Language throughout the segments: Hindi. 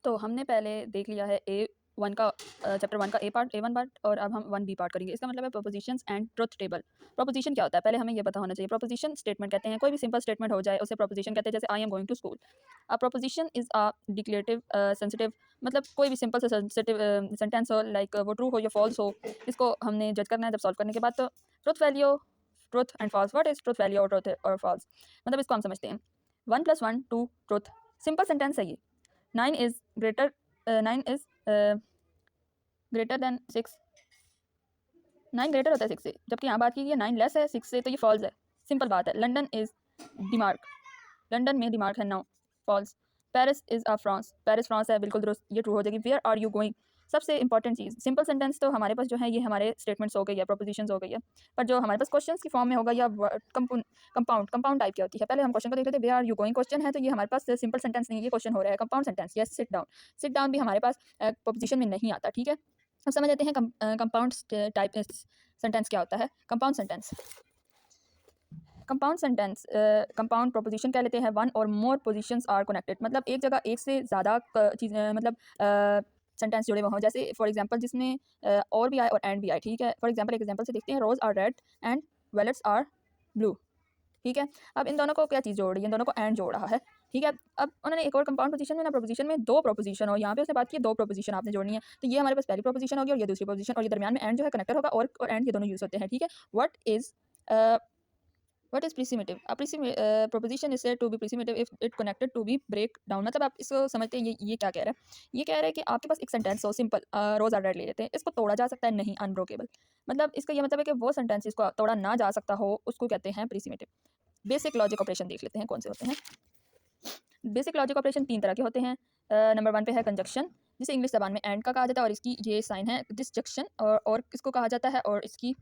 तो हमने पहले देख लिया है A1 का चैप्टर 1 का A1 पार्ट और अब हम 1B पार्ट करेंगे। इसका मतलब है प्रोपोज़िशंस एंड ट्रुथ टेबल। प्रोपोज़िशन क्या होता है? पहले हमें ये पता होना चाहिए। प्रोपोज़िशन स्टेटमेंट कहते हैं, कोई भी सिंपल स्टेटमेंट हो जाए उसे प्रोपोज़िशन कहते हैं, जैसे I am going to school. A proposition is a declarative sensitive, मतलब कोई भी सिंपल सा सेंसिटिव सेंटेंस हो, लाइक वो ट्रू हो या फ़ॉल्स हो, इसको हमने जज करना है जब सॉल्व करने के बाद। तो truth value, truth and false, what is truth value और ट्रुथ और फ़ॉल्स? मतलब इसको हम समझते हैं। 1 + 1 2 ट्रुथ, सिंपल सेंटेंस है ये। 9 is greater 9 is greater than 6, 9 greater होता है 6 से, जबकि यहाँ बात की गई है 9 लेस है 6 से, तो ये फॉल्स है। सिंपल बात है। लंदन इज़ डिमार्क, लंदन में डिमार्क है, now false. Paris is a France, Paris France है, बिल्कुल दुरुस्त, ये ट्रू हो जाएगी। वेयर आर यू गोइंग, सबसे इंपॉर्टेंट चीज़, सिंपल सेंटेंस तो हमारे पास जो है ये हमारे स्टेटमेंट्स हो गई है, प्रोपोजिशंस हो गई है, पर जो हमारे पास क्वेश्चंस की फॉर्म में होगा या कंपाउंड टाइप की होती है। पहले हम क्वेश्चन को देख लेते हैं। Where are you going question है, तो ये हमारे पास सिंपल सेंटेंस नहीं है, ये क्वेश्चन हो रहा है। Compound sentence, yes sit down, sit down भी हमारे पास प्रोपोजिशन में नहीं आता, ठीक है। अब समझ लेते हैं कंपाउंड टाइप सेंटेंस क्या होता है। Compound sentence, compound sentence compound proposition कह लेते हैं। वन और मोर पोजिशंस आर कनेक्टेड, मतलब एक जगह एक से ज़्यादा चीज़ मतलब सेंटेंस जुड़े हुए हों, जैसे फॉर एग्जांपल जिसमें और भी आए और एंड भी आए, ठीक है। फॉर एग्जांपल एक एग्जांपल से देखते हैं। Rose are red and violets are blue, ठीक है। अब इन दोनों को क्या चीज़ जोड़ रही है? इन दोनों को एंड जोड़ रहा है, ठीक है। अब उन्होंने एक और कंपाउंड पोजीशन में ना, प्रोपोजिशन में दो प्रोपोजिशन हो, यहाँ पे उसने बात की दो प्रोपोजिशन आपने जोड़नी है, तो ये हमारे पास पहली प्रोपोजिशन होगी और ये दूसरी प्रोपोजिशन, और ये दरमियान में एंड जो है कनेक्टर होगा, और एंड ये दोनों यूज़ होते हैं, ठीक है। What is primitive? Proposition is said to be primitive if it connected to be break down, मतलब आप इसको समझते हैं ये क्या कह रहा है? ये कह रहा है कि आपके पास एक सेंटेंस हो सिंपल, रोज़ आर रेड ले लेते हैं, इसको तोड़ा जा सकता है नहीं, अनब्रोकेबल, मतलब इसका ये मतलब है कि वो सेंटेंस इसको तोड़ा ना जा सकता हो, उसको कहते हैं प्रीसिमेटिव। बेसिक लॉजिक ऑपरेशन देख लेते हैं कौन से होते हैं। बेसिक लॉजिक ऑपरेशन 3 तरह के होते हैं। नंबर 1 पे है कंजक्शन, जिसे इंग्लिश ज़बान में एंड का कहा जाता है, और इसकी ये साइन है डिसजंक्शन, और इसको कहा जाता है, और इसकी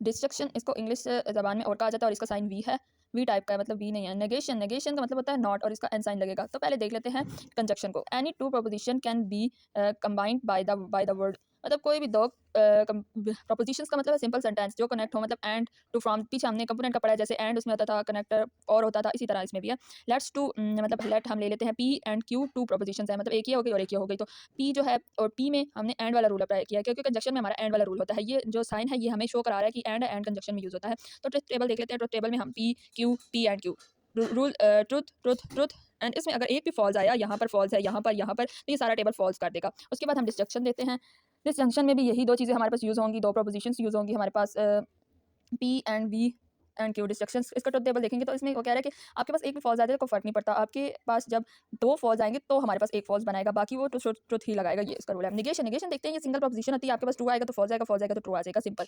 डिस्ट्रक्शन, इसको इंग्लिश ज़बान में और कहा जाता है, और इसका साइन वी है, वी टाइप का है, मतलब वी नहीं है। नेगेशन, नेगेशन का मतलब होता है नॉट, और इसका एन साइन लगेगा। तो पहले देख लेते हैं कंजक्शन को। Any two proposition can be combined by the word, मतलब कोई भी दो प्रोपोजिशंस का मतलब है सिंपल सेंटेंस जो कनेक्ट हो, मतलब एंड टू फ्रॉम, पीछे हमने कंपोनेंट का पढ़ा है, जैसे एंड उसमें होता था कनेक्टर और होता था, इसी तरह इसमें भी है। लेट्स टू, मतलब लेट हम ले लेते हैं p and q, two propositions है, मतलब एक ही हो गई और एक ही हो गई। तो पी जो है और पी में हमने एंड वाला रूल अप्लाई किया, क्योंकि कंजक्शन में हमारा एंड वाला रूल होता है। ये जो साइन है ये हमें शो करा रहा है कि एंड कंजक्शन में यूज़ होता है। तो ट्रुथ टेबल देख लेते हैं। ट्रुथ टेबल में हम P Q, P and Q, rule truth truth truth, and इसमें अगर एक भी फॉल्स आया, यहाँ पर फॉल्स है, यहाँ पर, तो ये सारा टेबल फॉल्स कर देगा। उसके बाद हम डिस्ट्रक्शन देते हैं। डिस्जंक्शन में भी यही दो चीज़ें हमारे पास यूज़ होंगी, दो प्रोपोजिशंस यूज़ होंगी हमारे पास, P and V and Q destructions. इसका ट्रुथ टेबल देखेंगे तो इसमें वो कह रहा है कि आपके पास एक भी फॉल्स आ जाए तो कोई फ़र्क नहीं पड़ता, आपके पास जब दो फॉल्स आएंगे तो हमारे पास एक फॉल्स बनाएगा, बाकी वो ट्रुथ ही लगाएगा, ये इसका रूल है। निगेशन, निगेशन देखते हैं, ये सिंगल प्रोपोजिशन होती है, आपके पास ट्रू आएगा तो फॉल्स आएगा, फॉल्स आएगा तो ट्रू आ जाएगा, सिंपल।